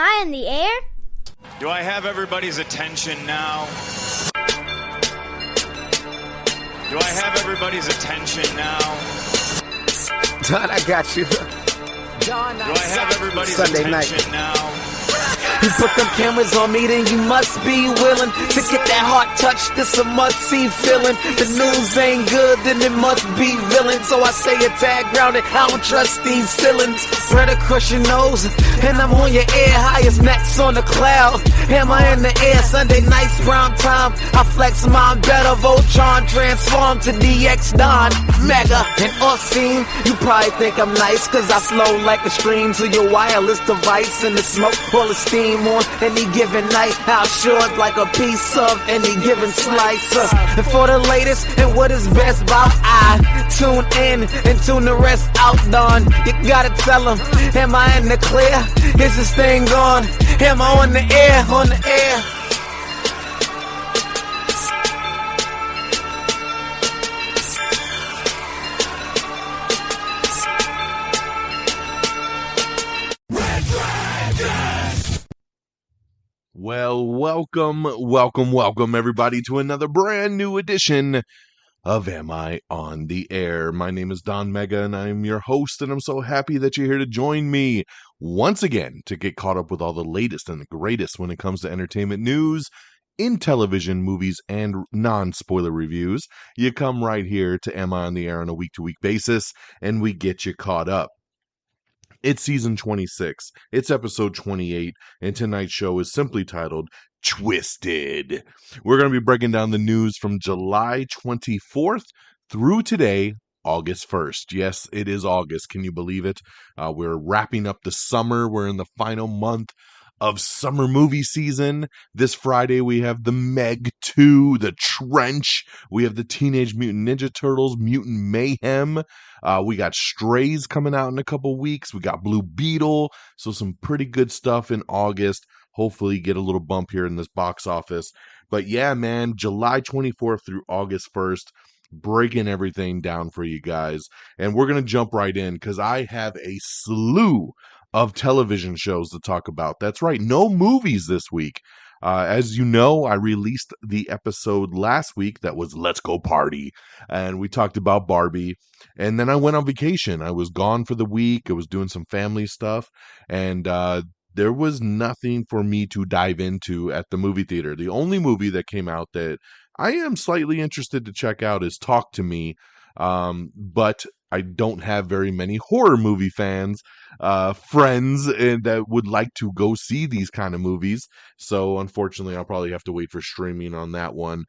I in the air? Do I have everybody's attention now? Do I have everybody's attention now? Don, I got you. Don, do I have everybody's Sunday attention night. now? You put them cameras on me, then you must be willing to get that heart touch. This a must-see feeling. The news ain't good, then it must be villain. So I say a tag grounded, I don't trust these ceilings. Spread across your nose, and I'm on your ear. Highest necks on the cloud, hammer in the air. Sunday nights, prime time, I flex mine better. Voltron transform to DX Don Mega. And off scene, you probably think I'm nice, cause I slow like a stream to your wireless device. And the smoke full of steam on any given night. How short like a piece of any given slice. And for the latest and what is best about I tune in and tune the rest out. Don, you gotta tell them, am I in the clear? Is this thing on? Am I on the air? On the air? Well, welcome everybody to another brand new edition of Am I on the Air? My name is DONMEGA and I'm your host, and I'm so happy that you're here to join me once again to get caught up with all the latest and the greatest when it comes to entertainment news in television, movies, and non-spoiler reviews. You come right here to Am I on the Air on a week-to-week basis, and we get you caught up. It's season 26, it's episode 28, and tonight's show is simply titled Twisted. We're going to be breaking down the news from July 24th through today, August 1st. Yes, it is August. Can you believe it? We're wrapping up the summer. We're in the final month of summer movie season. This Friday we have the Meg 2, The Trench. We have the Teenage Mutant Ninja Turtles, Mutant Mayhem. We got Strays coming out in a couple weeks. We got Blue Beetle. So some pretty good stuff in August. Hopefully get a little bump here in this box office. But yeah, man, July 24th through August 1st, breaking everything down for you guys. And we're going to jump right in because I have a slew of television shows to talk about. That's right, no movies this week. As you know, I released the episode last week that was Let's Go Party, and we talked about Barbie, and then I went on vacation. I was gone for the week. I was doing some family stuff, and there was nothing for me to dive into at the movie theater. The only movie that came out that I am slightly interested to check out is Talk to Me, but I don't have very many horror movie fans, friends that would like to go see these kind of movies. So unfortunately, I'll probably have to wait for streaming on that one.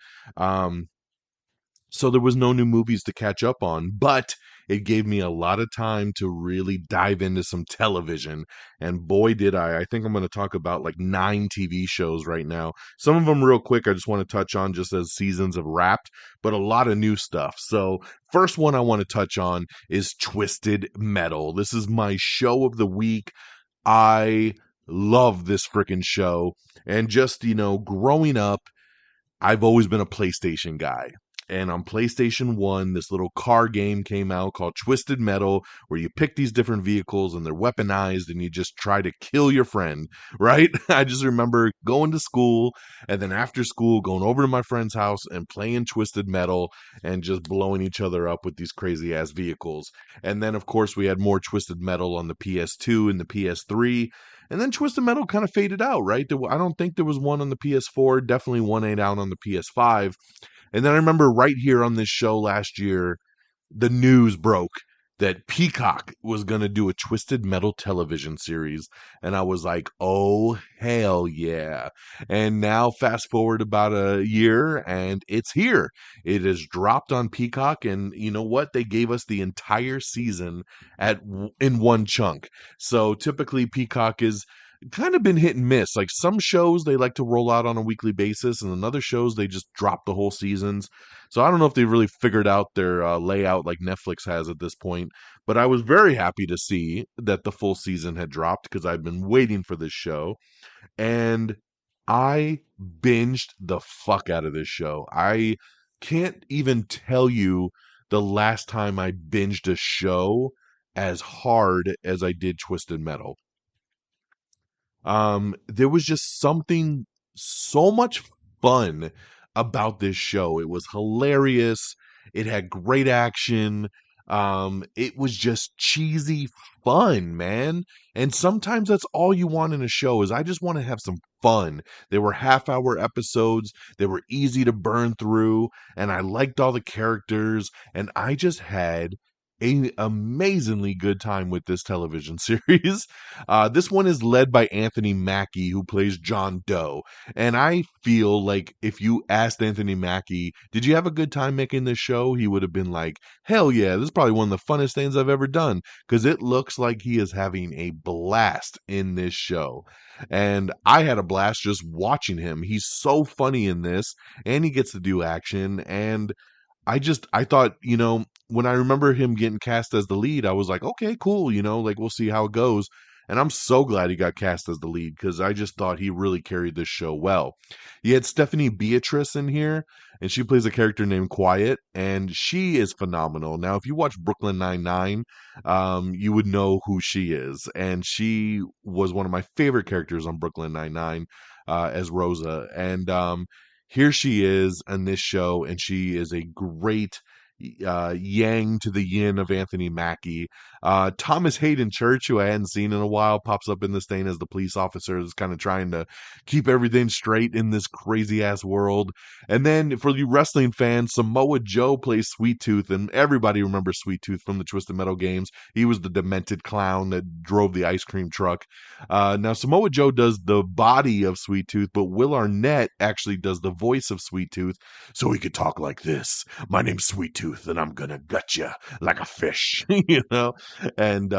So there was no new movies to catch up on, but it gave me a lot of time to really dive into some television. And boy, did I. I think I'm going to talk about like 9 TV shows right now. Some of them real quick, I just want to touch on just as seasons have wrapped, but a lot of new stuff. So first one I want to touch on is Twisted Metal. This is my show of the week. I love this freaking show. And just, growing up, I've always been a PlayStation guy. And on PlayStation 1, this little car game came out called Twisted Metal, where you pick these different vehicles and they're weaponized and you just try to kill your friend, right? I just remember going to school and then after school going over to my friend's house and playing Twisted Metal and just blowing each other up with these crazy ass vehicles. And then, of course, we had more Twisted Metal on the PS2 and the PS3. And then Twisted Metal kind of faded out, right? I don't think there was one on the PS4. Definitely one ain't out on the PS5. And then I remember right here on this show last year, the news broke that Peacock was going to do a Twisted Metal television series. And I was like, oh, hell yeah. And now fast forward about a year and it's here. It is dropped on Peacock. And you know what? They gave us the entire season in one chunk. So typically Peacock is kind of been hit and miss. Like some shows they like to roll out on a weekly basis, and then other shows they just drop the whole seasons. So I don't know if they really figured out their layout like Netflix has at this point, but I was very happy to see that the full season had dropped because I've been waiting for this show, and I binged the fuck out of this show. I can't even tell you the last time I binged a show as hard as I did Twisted Metal. There was just something so much fun about this show. It was hilarious. It had great action. It was just cheesy fun, man. And sometimes that's all you want in a show is I just want to have some fun. They were half-hour episodes. They were easy to burn through, and I liked all the characters, and I just had a amazingly good time with this television series. This one is led by Anthony Mackie, who plays John Doe. And I feel like if you asked Anthony Mackie, did you have a good time making this show? He would have been like, hell yeah, this is probably one of the funnest things I've ever done. Because it looks like he is having a blast in this show. And I had a blast just watching him. He's so funny in this, and he gets to do action. And I thought, when I remember him getting cast as the lead, I was like, okay, cool, like we'll see how it goes. And I'm so glad he got cast as the lead because I just thought he really carried this show well. You had Stephanie Beatrice in here, and she plays a character named Quiet, and she is phenomenal. Now, if you watch Brooklyn Nine-Nine, you would know who she is. And she was one of my favorite characters on Brooklyn Nine-Nine as Rosa. And here she is in this show, and she is a great yang to the yin of Anthony Mackie. Thomas Hayden Church, who I hadn't seen in a while, pops up in this thing as the police officer that's kind of trying to keep everything straight in this crazy ass world. And then for you wrestling fans, Samoa Joe plays Sweet Tooth, and everybody remembers Sweet Tooth from the Twisted Metal games. He was the demented clown that drove the ice cream truck. Now Samoa Joe does the body of Sweet Tooth, but Will Arnett actually does the voice of Sweet Tooth, so he could talk like this. My name's Sweet Tooth, and I'm gonna gut you like a fish, and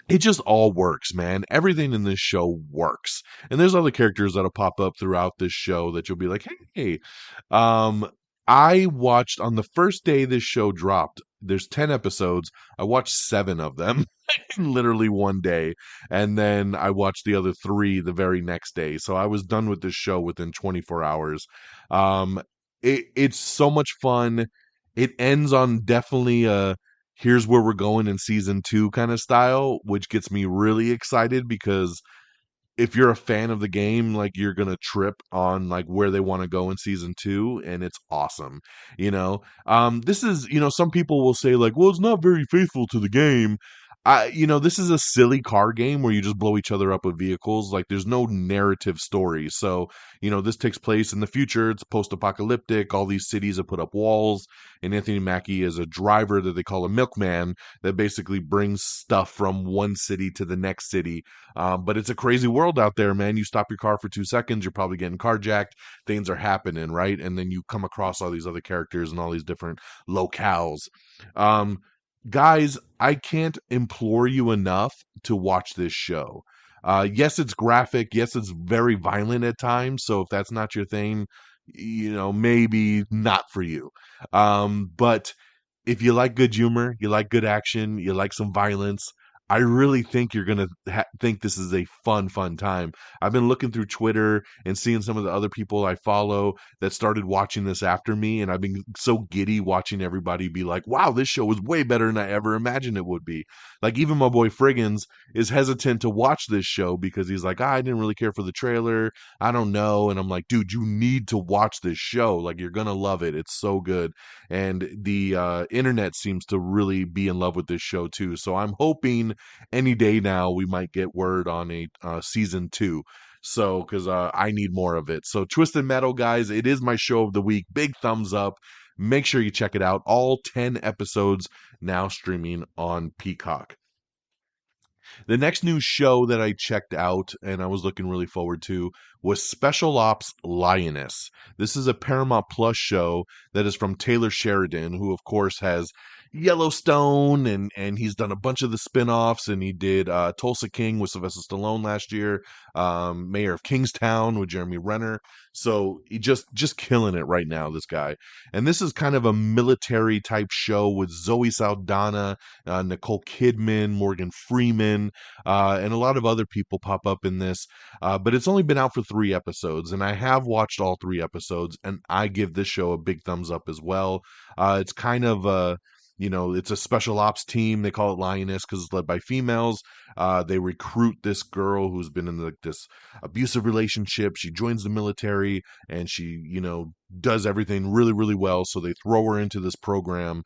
it just all works, man. Everything in this show works. And there's other characters that'll pop up throughout this show that you'll be like, hey. I watched on the first day this show dropped. There's 10 episodes. I watched 7 of them in literally one day. And then I watched the other 3 the very next day. So I was done with this show within 24 hours. It's so much fun. It ends on definitely a here's where we're going in season 2 kind of style, which gets me really excited because if you're a fan of the game, like you're gonna trip on like where they want to go in season 2, and it's awesome. This is some people will say like, well, it's not very faithful to the game. This is a silly car game where you just blow each other up with vehicles. Like there's no narrative story. So, this takes place in the future. It's post-apocalyptic. All these cities have put up walls. And Anthony Mackie is a driver that they call a milkman that basically brings stuff from one city to the next city. But it's a crazy world out there, man. You stop your car for 2 seconds, you're probably getting carjacked. Things are happening, right? And then you come across all these other characters and all these different locales. Um, Guys, I can't implore you enough to watch this show. Yes, it's graphic. Yes, it's very violent at times. So if that's not your thing, maybe not for you. But if you like good humor, you like good action, you like some violence, I really think you're going to think this is a fun time. I've been looking through Twitter and seeing some of the other people I follow that started watching this after me, and I've been so giddy watching everybody be like, wow, this show is way better than I ever imagined it would be. Like, even my boy Friggins is hesitant to watch this show because he's like, I didn't really care for the trailer. I don't know. And I'm like, dude, you need to watch this show. Like, you're going to love it. It's so good. And the internet seems to really be in love with this show too. So I'm hoping any day now we might get word on a season 2. So because I need more of it. So Twisted Metal, guys, it is my show of the week. Big thumbs up. Make sure you check it out. All 10 episodes now streaming on Peacock. The next new show that I checked out and I was looking really forward to was Special Ops Lioness. This is a Paramount Plus show that is from Taylor Sheridan, who of course has Yellowstone and he's done a bunch of the spin-offs, and he did Tulsa King with Sylvester Stallone last year, Mayor of Kingstown with Jeremy Renner. So he just killing it right now, this guy. And this is kind of a military type show with Zoe Saldana, Nicole Kidman, Morgan Freeman, and a lot of other people pop up in this. But it's only been out for 3 episodes, and I have watched all 3 episodes, and I give this show a big thumbs up as well. It's kind of it's a special ops team. They call it Lioness because it's led by females. They recruit this girl who's been in this abusive relationship. She joins the military and she, does everything really, really well. So they throw her into this program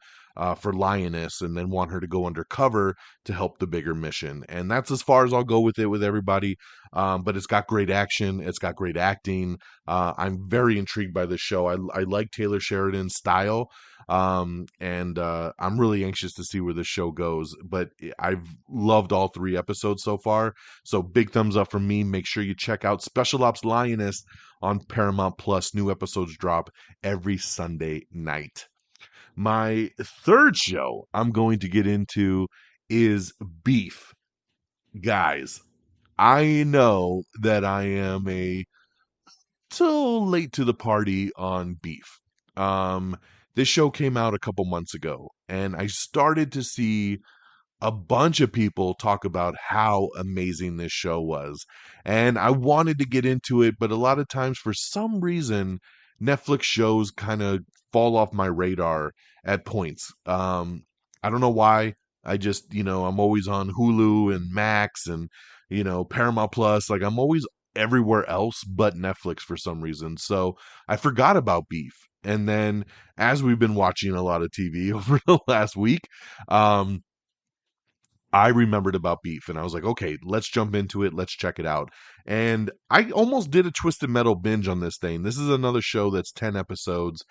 for Lioness and then want her to go undercover to help the bigger mission. And that's as far as I'll go with it with everybody. But it's got great action. It's got great acting. I'm very intrigued by this show. I like Taylor Sheridan's style. And I'm really anxious to see where this show goes, but I've loved all 3 episodes so far. So big thumbs up from me. Make sure you check out Special Ops Lioness on Paramount Plus. New episodes drop every Sunday night. My third show I'm going to get into is Beef. Guys, I know that I am a little late to the party on Beef. Um, this show came out a couple months ago, and I started to see a bunch of people talk about how amazing this show was. And I wanted to get into it, but a lot of times, for some reason, Netflix shows kind of fall off my radar at points. I don't know why. I just, I'm always on Hulu and Max and, Paramount Plus. Like, I'm always everywhere else but Netflix for some reason. So I forgot about Beef. And then as we've been watching a lot of TV over the last week, I remembered about Beef and I was like, okay, let's jump into it. Let's check it out. And I almost did a Twisted Metal binge on this thing. This is another show that's 10 episodes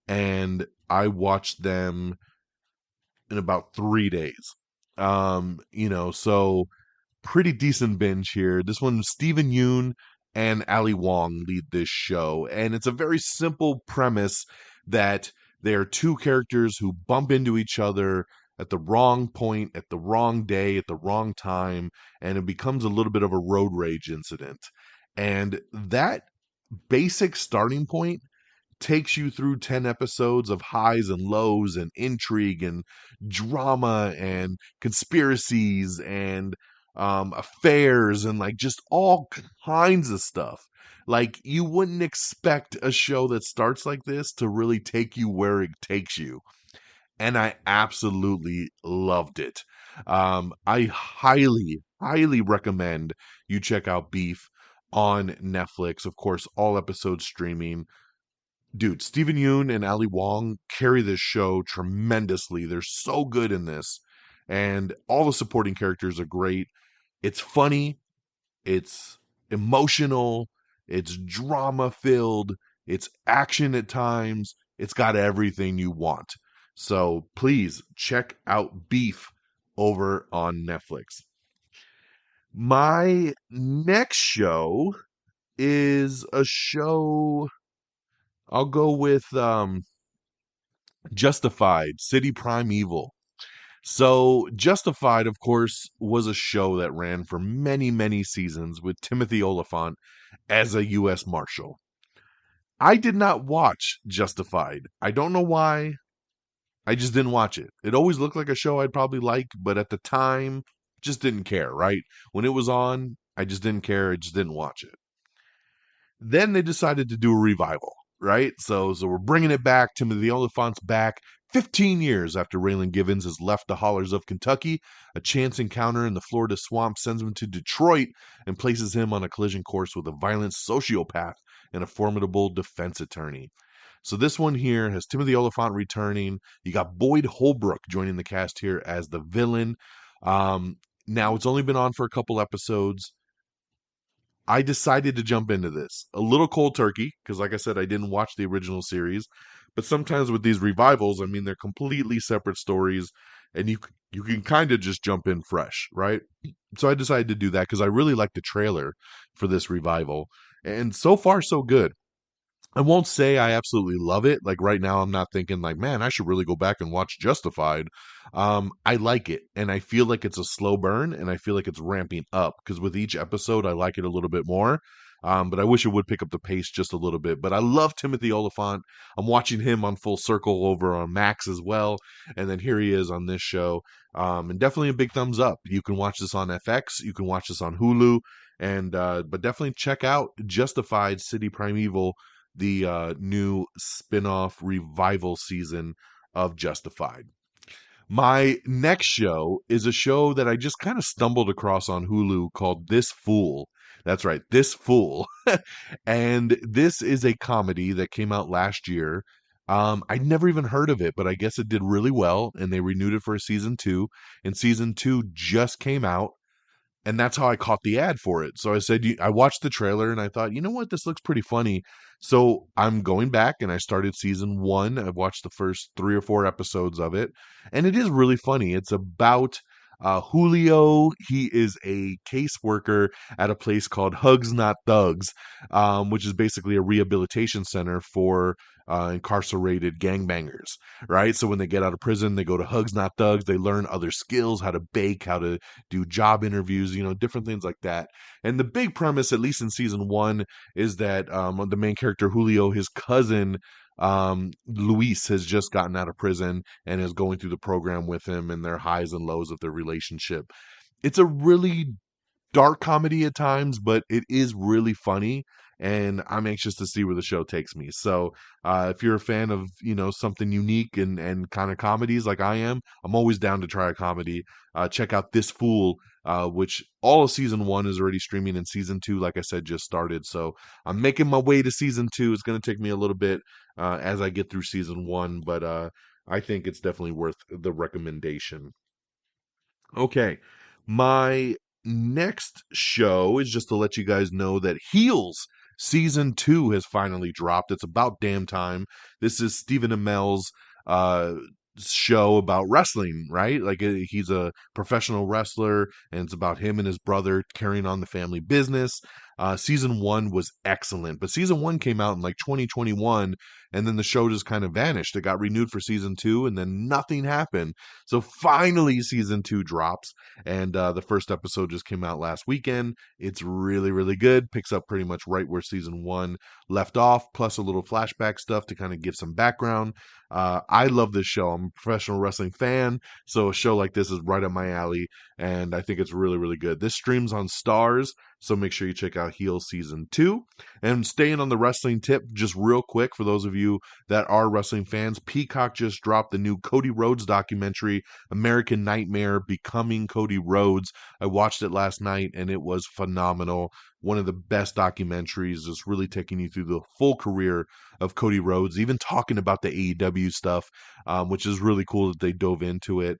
and I watched them in about 3 days. So pretty decent binge here. This one, Stephen Yoon and Ali Wong lead this show. And it's a very simple premise that they are 2 characters who bump into each other at the wrong point, at the wrong day, at the wrong time, and it becomes a little bit of a road rage incident. And that basic starting point takes you through 10 episodes of highs and lows and intrigue and drama and conspiracies and affairs and like just all kinds of stuff. Like, you wouldn't expect a show that starts like this to really take you where it takes you. And I absolutely loved it. I highly, highly recommend you check out Beef on Netflix. Of course, all episodes streaming. Dude, Stephen Yoon and Ali Wong carry this show tremendously. They're so good in this. And all the supporting characters are great. It's funny, it's emotional, it's drama filled, it's action at times. It's got everything you want. So please check out Beef over on Netflix. My next show is a show. I'll go with Justified, City Primeval. So Justified, of course, was a show that ran for many, many seasons with Timothy Olyphant as a U.S. Marshal. I did not watch Justified. I don't know why. I just didn't watch it. It always looked like a show I'd probably like, but at the time, just didn't care, right? When it was on, I just didn't care. I just didn't watch it. Then they decided to do a revival, right? So we're bringing it back. Timothy Olyphant's back 15 years after Raylan Givens has left the hollers of Kentucky. A chance encounter in the Florida swamp sends him to Detroit and places him on a collision course with a violent sociopath and a formidable defense attorney. So this one here has Timothy Olyphant returning. You got Boyd Holbrook joining the cast here as the villain. Now, it's only been on for a couple episodes. I decided to jump into this a little cold turkey because, like I said, I didn't watch the original series. But sometimes with these revivals, I mean, they're completely separate stories, and you can kind of just jump in fresh, right? So I decided to do that because I really like the trailer for this revival, and so far so good. I won't say I absolutely love it. Like right now, I'm not thinking like, man, I should really go back and watch Justified. I like it, and I feel like it's a slow burn, and I feel like it's ramping up because with each episode, I like it a little bit more. But I wish it would pick up the pace just a little bit. But I love Timothy Olyphant. I'm watching him on Full Circle over on Max as well, and then here he is on this show. And definitely a big thumbs up. You can watch this on FX. You can watch this on Hulu, and but definitely check out Justified City Primeval, the new spin-off revival season of Justified. My next show is a show that I just kind of stumbled across on Hulu called This Fool. That's right, This Fool. And this is a comedy that came out last year. I'd never even heard of it, but I guess it did really well, and they renewed it for a season two. And season two just came out, and that's how I caught the ad for it. So I said, I watched the trailer and I thought, you know what, this looks pretty funny. So I'm going back and I started season one. I've watched the first 3 or 4 episodes of it, and it is really funny. It's about Julio. He is a caseworker at a place called Hugs Not Thugs, which is basically a rehabilitation center for incarcerated gangbangers, right? So when they get out of prison, they go to Hugs Not Thugs. They learn other skills, how to bake, how to do job interviews, different things like that. And the big premise, at least in season one, is that the main character Julio, his cousin Luis, has just gotten out of prison and is going through the program with him, and their highs and lows of their relationship. It's a really dark comedy at times, but it is really funny, and I'm anxious to see where the show takes me. So, if you're a fan of something unique and kind of comedies like I am, I'm always down to try a comedy. Check out This Fool, which all of season one is already streaming, and season two, like I said, just started. So I'm making my way to season two. It's going to take me a little bit as I get through season one, but I think it's definitely worth the recommendation. Okay. My next show is just to let you guys know that Heels season two has finally dropped. It's about damn time. This is Stephen Amell's uh show about wrestling, right? Like he's a professional wrestler, and it's about him and his brother carrying on the family business. Season one was excellent, but season one came out in like 2021, and then the show just kind of vanished. It got renewed for season two, and then nothing happened. So finally, season two drops, and the first episode just came out last weekend. It's really, really good. Picks up pretty much right where season one left off, plus a little flashback stuff to kind of give some background. I love this show. I'm a professional wrestling fan, so a show like this is right up my alley, and I think it's really, really good. This streams on Stars, so make sure you check out Heel Season 2. And staying on the wrestling tip, just real quick, for those of you that are wrestling fans, Peacock just dropped the new Cody Rhodes documentary, American Nightmare, Becoming Cody Rhodes. I watched it last night, and it was phenomenal. One of the best documentaries, just really taking you through the full career of Cody Rhodes, even talking about the AEW stuff, which is really cool that they dove into it.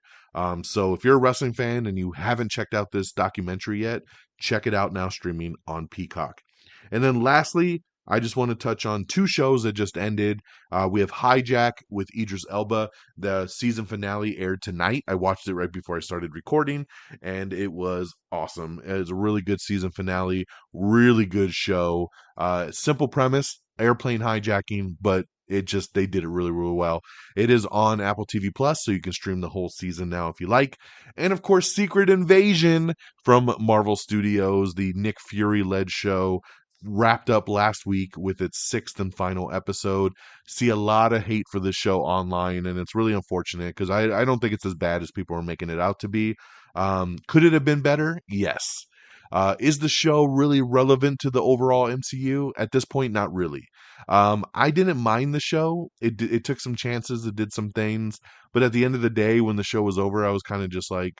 So if you're a wrestling fan and you haven't checked out this documentary yet, check it out now, streaming on Peacock. And then lastly, I just want to touch on 2 shows that just ended. We have Hijack with Idris Elba. The season finale aired tonight. I watched it right before I started recording, and it was awesome. It was a really good season finale, really good show. Simple premise, airplane hijacking, but they did it really, really well. It is on Apple TV Plus, so you can stream the whole season now if you like. And of course, Secret Invasion from Marvel Studios, the Nick Fury led show, wrapped up last week with its 6th and final episode. See a lot of hate for this show online, and it's really unfortunate because I don't think it's as bad as people are making it out to be. Could it have been better? Yes. Is the show really relevant to the overall MCU? At this point, not really. I didn't mind the show. It took some chances, it did some things, but at the end of the day, when the show was over, I was kind of just like,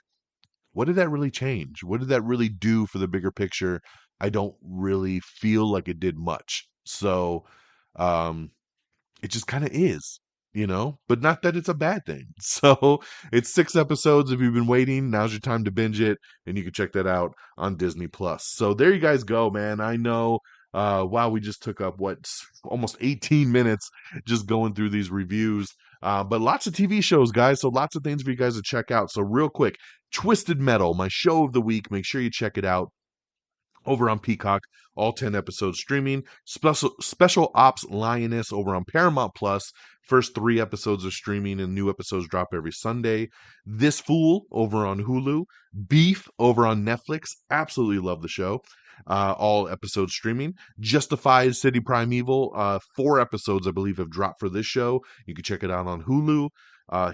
what did that really change? What did that really do for the bigger picture? I don't really feel like it did much. So, um, it just kind of is, but not that it's a bad thing. So it's 6 episodes. If you've been waiting, now's your time to binge it, and you can check that out on Disney Plus. So there you guys go, man. I know. Wow, we just took up almost 18 minutes just going through these reviews. But lots of TV shows, guys. So lots of things for you guys to check out. So real quick, Twisted Metal, my show of the week. Make sure you check it out over on Peacock, all 10 episodes streaming. Special Ops Lioness over on Paramount Plus. First 3 episodes are streaming, and new episodes drop every Sunday. This Fool over on Hulu. Beef over on Netflix. Absolutely love the show. All episodes streaming. Justified City Primeval. 4 episodes, I believe, have dropped for this show. You can check it out on Hulu.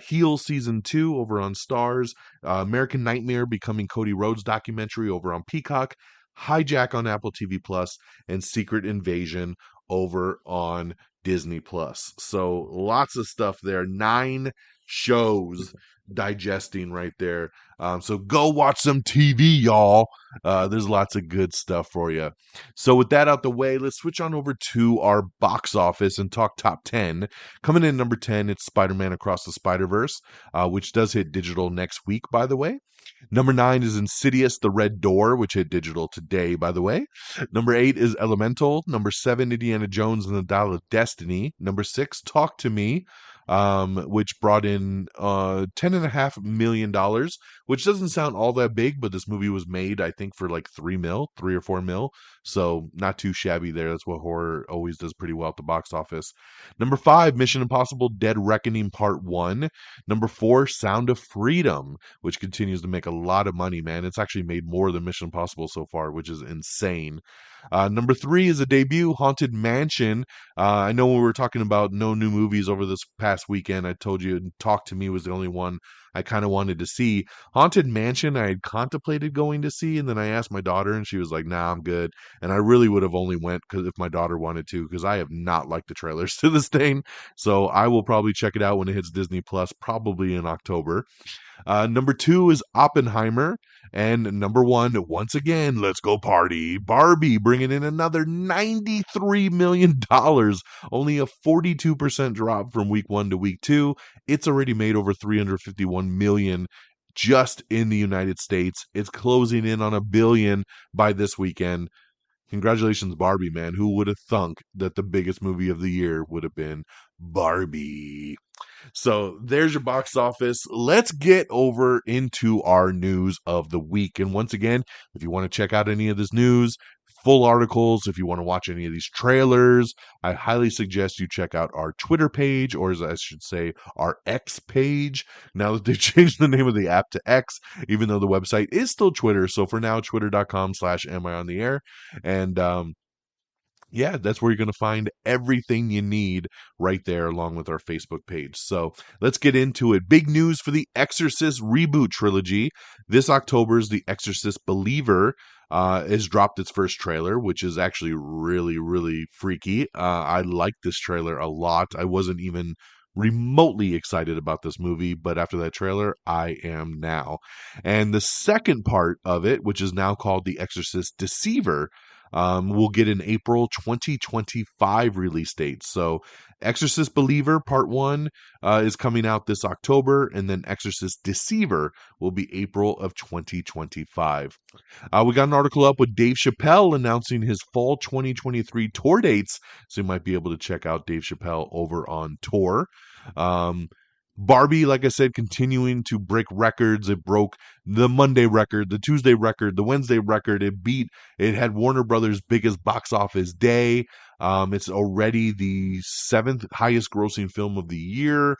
Heel Season 2 over on Stars. American Nightmare, Becoming Cody Rhodes documentary over on Peacock. Hijack on Apple TV Plus, and Secret Invasion over on Disney Plus. So lots of stuff there. 9 shows digesting right there. So go watch some TV, y'all. There's lots of good stuff for you. So with that out the way, let's switch on over to our box office and talk top 10. Coming in number 10, it's Spider-Man Across the Spider-Verse, which does hit digital next week, by the way. Number 9 is Insidious: The Red Door, which hit digital today, by the way. Number 8 is Elemental. Number 7, Indiana Jones and the Dial of Destiny. Number 6, Talk to Me, which brought in $10.5 million, which doesn't sound all that big, but this movie was made, I think, for like 3 or 4 mil. So not too shabby there. That's what horror always does pretty well at the box office. Number 5, Mission Impossible: Dead Reckoning Part 1. Number 4, Sound of Freedom, which continues to make a lot of money, man. It's actually made more than Mission Impossible so far, which is insane. Number 3 is a debut, Haunted Mansion. I know when we were talking about no new movies over this past weekend, I told you Talk to Me was the only one I kind of wanted to see. Haunted Mansion, I had contemplated going to see, and then I asked my daughter, and she was like, nah, I'm good. And I really would have only went if my daughter wanted to, because I have not liked the trailers to this thing. So I will probably check it out when it hits Disney Plus, probably in October. Number 2 is Oppenheimer. And number 1, once again, let's go party. Barbie bringing in another $93 million. Only a 42% drop from week 1 to week 2. It's already made over $351 million just in the United States. It's closing in on $1 billion by this weekend. Congratulations, Barbie, man. Who would have thunk that the biggest movie of the year would have been Barbie? So there's your box office. Let's get over into our news of the week. And once again, if you want to check out any of this news, full articles, if you want to watch any of these trailers, I highly suggest you check out our Twitter page, or as I should say, our X page. Now that they've changed the name of the app to X, even though the website is still Twitter. So for now, twitter.com/amiontheair. And yeah, that's where you're going to find everything you need right there, along with our Facebook page. So let's get into it. Big news for the Exorcist reboot trilogy. This October's The Exorcist Believer has dropped its first trailer, which is actually really, really freaky. I like this trailer a lot. I wasn't even remotely excited about this movie, but after that trailer, I am now. And the second part of it, which is now called The Exorcist Deceiver, we'll get an April 2025 release date. So Exorcist Believer Part 1 is coming out this October, and then Exorcist Deceiver will be April of 2025. We got an article up with Dave Chappelle announcing his fall 2023 tour dates, so you might be able to check out Dave Chappelle over on tour. Barbie, like I said, continuing to break records. It broke the Monday record, the Tuesday record, the Wednesday record. It had Warner Brothers' biggest box office day. It's already the 7th highest grossing film of the year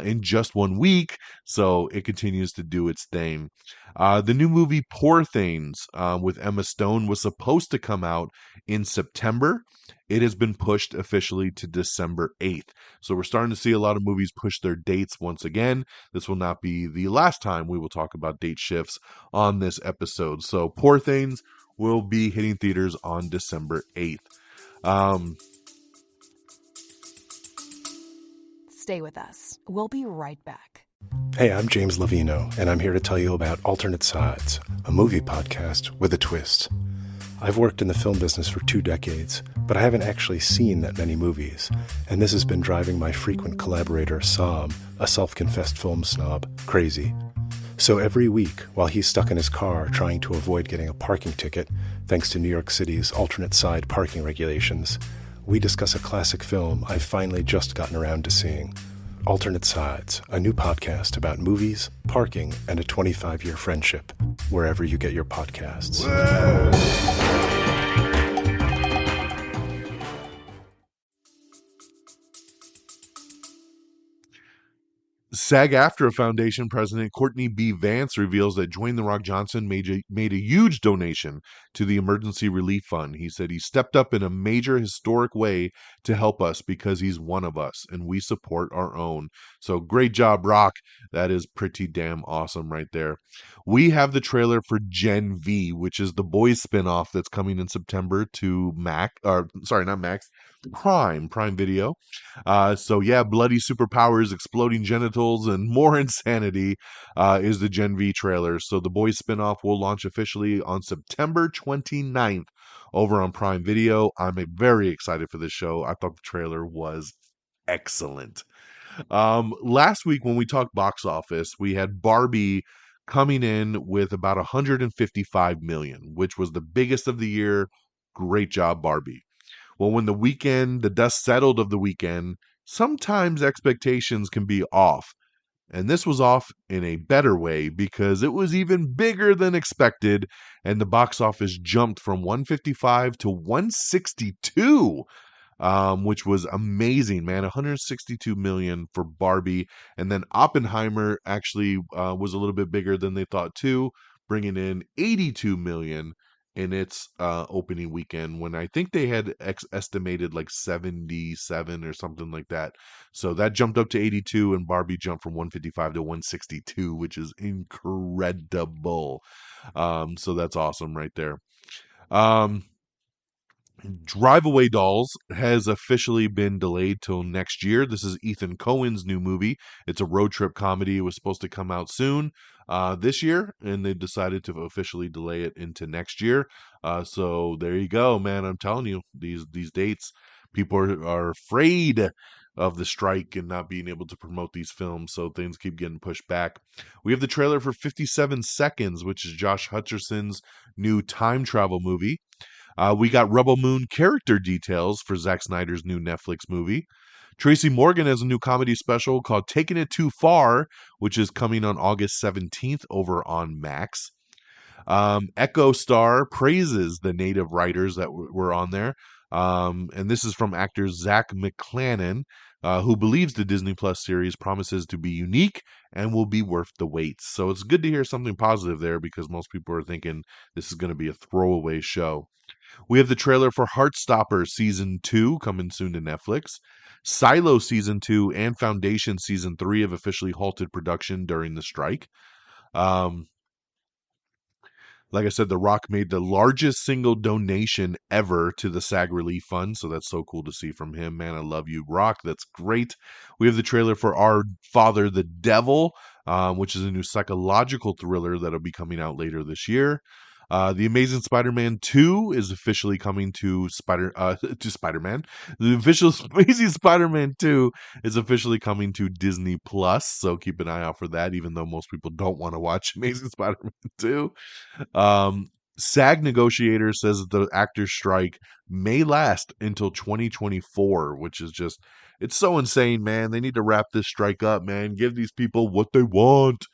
in just 1 week. So it continues to do its thing. The new movie Poor Things with Emma Stone was supposed to come out in September. It has been pushed officially to December 8th. So we're starting to see a lot of movies push their dates once again. This will not be the last time we will talk about date shifts on this episode. So Poor Things will be hitting theaters on December 8th. Stay with us. We'll be right back. Hey, I'm James Lovino, and I'm here to tell you about Alternate Sides, a movie podcast with a twist. I've worked in the film business for 2 decades, but I haven't actually seen that many movies, and this has been driving my frequent collaborator, Sam, a self-confessed film snob, crazy. So every week, while he's stuck in his car trying to avoid getting a parking ticket, thanks to New York City's alternate side parking regulations, we discuss a classic film I've finally just gotten around to seeing. Alternate Sides, a new podcast about movies, parking, and a 25-year friendship, wherever you get your podcasts. SAG-AFTRA Foundation President Courtney B. Vance reveals that Dwayne "The Rock" Johnson made a huge donation to the Emergency Relief Fund. He said he stepped up in a major historic way to help us because he's one of us and we support our own. So great job, Rock. That is pretty damn awesome right there. We have the trailer for Gen V, which is the Boys spinoff that's coming in September to not Max, Prime Video. So yeah, bloody superpowers, exploding genitals, and more insanity is the Gen V trailer. So the Boys spinoff will launch officially on September 29th over on Prime Video. I'm very excited for this show. I thought the trailer was excellent. Last week when we talked box office, we had Barbie coming in with about 155 million, which was the biggest of the year. Great job, Barbie. Well, when the dust settled of the weekend, sometimes expectations can be off. And this was off in a better way because it was even bigger than expected, and the box office jumped from 155 to 162, which was amazing, man. 162 million for Barbie, and then Oppenheimer actually was a little bit bigger than they thought too, bringing in 82 million in its opening weekend, when I think they had estimated like 77 or something like that. So that jumped up to 82, and Barbie jumped from 155 to 162, which is incredible. So that's awesome right there. Drive Away Dolls has officially been delayed till next year. This is Ethan Cohen's new movie. It's a road trip comedy. It was supposed to come out soon this year, and they decided to officially delay it into next year. So there you go, man. I'm telling you, these dates, people are afraid of the strike and not being able to promote these films, so things keep getting pushed back. We have the trailer for 57 Seconds, which is Josh Hutcherson's new time travel movie. We got Rebel Moon character details for Zack Snyder's new Netflix movie. Tracy Morgan has a new comedy special called Taking It Too Far, which is coming on August 17th over on Max. Echo Star praises the native writers that were on there. And this is from actor Zach McClannon, who believes the Disney Plus series promises to be unique and will be worth the wait. So it's good to hear something positive there, because most people are thinking this is going to be a throwaway show. We have the trailer for Heartstopper Season 2 coming soon to Netflix. Silo Season 2 and Foundation Season 3 have officially halted production during the strike. Like I said, The Rock made the largest single donation ever to the SAG Relief Fund, so that's so cool to see from him. Man, I love you, Rock. That's great. We have the trailer for Our Father the Devil, which is a new psychological thriller that'll be coming out later this year. The Amazing Spider-Man 2 is officially coming to Spider-Man. The official Amazing Spider-Man 2 is officially coming to Disney Plus, so keep an eye out for that, even though most people don't want to watch Amazing Spider-Man 2. SAG negotiator says that the actors' strike may last until 2024, which is just, it's so insane, man. They need to wrap this strike up, man. Give these people what they want.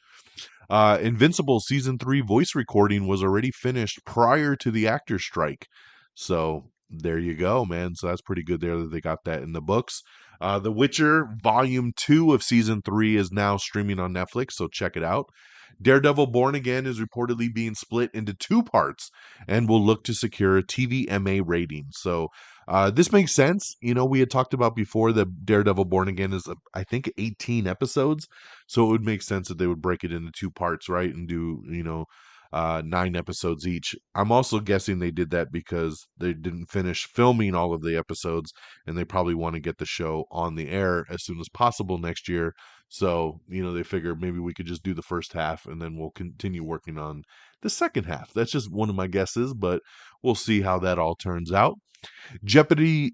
Invincible Season 3 voice recording was already finished prior to the actors' strike. So there you go, man. So that's pretty good there that they got that in the books. The Witcher Volume 2 of Season 3 is now streaming on Netflix, so check it out. Daredevil Born Again is reportedly being split into 2 parts and will look to secure a TVMA rating. So this makes sense. You know, we had talked about before that Daredevil Born Again is, I think, 18 episodes. So it would make sense that they would break it into 2 parts, right? And do, 9 episodes each. I'm also guessing they did that because they didn't finish filming all of the episodes, and they probably want to get the show on the air as soon as possible next year. So, they figure maybe we could just do the first half and then we'll continue working on the second half. That's just one of my guesses, but we'll see how that all turns out. Jeopardy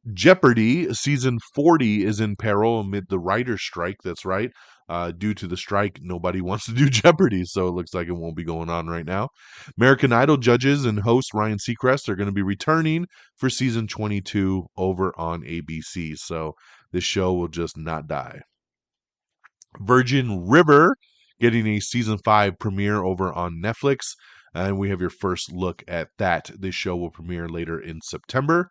season 40 is in peril amid the writer's strike. That's right. Due to the strike, nobody wants to do Jeopardy, so it looks like it won't be going on right now. American Idol judges and host Ryan Seacrest are going to be returning for season 22 over on ABC, so this show will just not die. Virgin River getting a season 5 premiere over on Netflix, and we have your first look at that. This show will premiere later in September.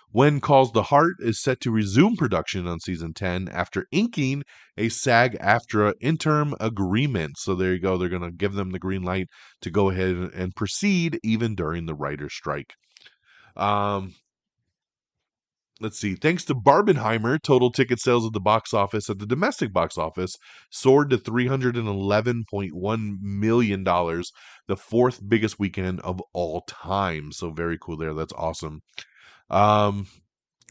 When Calls the Heart is set to resume production on season 10 after inking a SAG-AFTRA interim agreement. So there you go. They're going to give them the green light to go ahead and proceed even during the writer's strike. Let's see. Thanks to Barbenheimer, total ticket sales at the domestic box office soared to $311.1 million, the 4th biggest weekend of all time. So very cool there. That's awesome.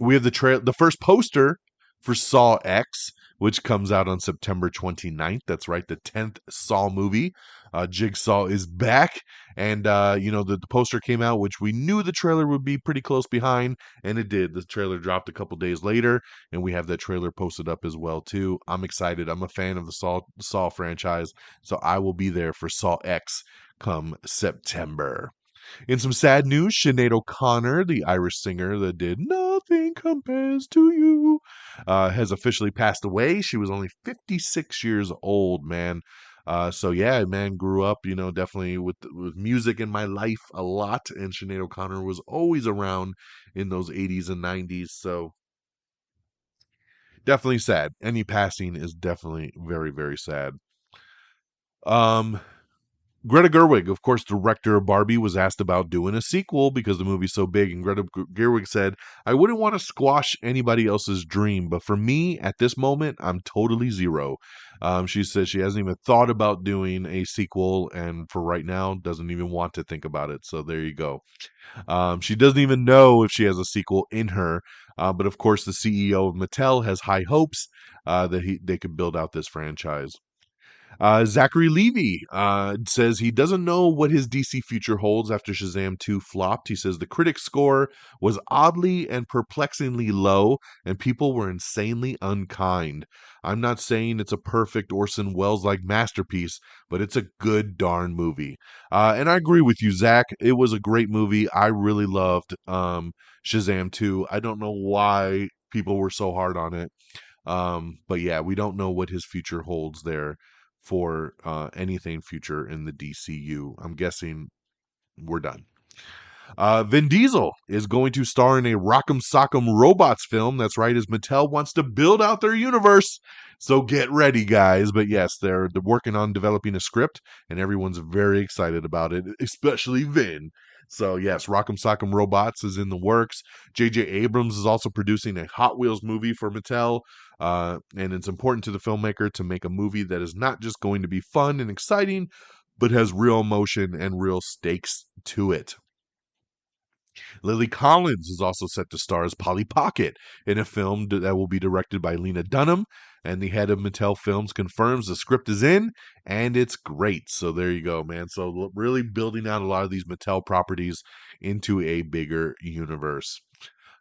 We have the first poster for Saw X, which comes out on September 29th. That's right, the 10th Saw movie. Jigsaw is back. And, the poster came out, which we knew the trailer would be pretty close behind, and it did. The trailer dropped a couple days later, and we have that trailer posted up as well, too. I'm excited. I'm a fan of the Saw franchise, so I will be there for Saw X come September. In some sad news, Sinead O'Connor, the Irish singer that did Nothing Compares to You, has officially passed away. She was only 56 years old, man. So yeah, man, grew up, definitely with music in my life a lot, and Sinead O'Connor was always around in those 80s and 90s. So definitely sad. Any passing is definitely very, very sad. Um, Greta Gerwig, of course, director of Barbie, was asked about doing a sequel because the movie's so big, and Greta Gerwig said, "I wouldn't want to squash anybody else's dream, but for me, at this moment, I'm totally zero." She says she hasn't even thought about doing a sequel, and for right now, doesn't even want to think about it. So there you go. She doesn't even know if she has a sequel in her, but of course, the CEO of Mattel has high hopes that they could build out this franchise. Zachary Levi says he doesn't know what his DC future holds after Shazam 2 flopped. He says the critic score was oddly and perplexingly low, and people were insanely unkind. I'm not saying it's a perfect Orson Welles-like masterpiece, but it's a good darn movie. And I agree with you, Zach. It was a great movie. I really loved Shazam 2. I don't know why people were so hard on it. But yeah, we don't know what his future holds there for anything future in the DCU. I'm guessing we're done. Vin Diesel is going to star in a Rock'em Sock'em Robots film. That's right, as Mattel wants to build out their universe. So get ready, guys. But yes, they're working on developing a script, and everyone's very excited about it, especially Vin. So yes, Rock'em Sock'em Robots is in the works. J.J. Abrams is also producing a Hot Wheels movie for Mattel. And it's important to the filmmaker to make a movie that is not just going to be fun and exciting, but has real emotion and real stakes to it. Lily Collins is also set to star as Polly Pocket in a film that will be directed by Lena Dunham. And the head of Mattel Films confirms the script is in, and it's great. So there you go, man. So really building out a lot of these Mattel properties into a bigger universe.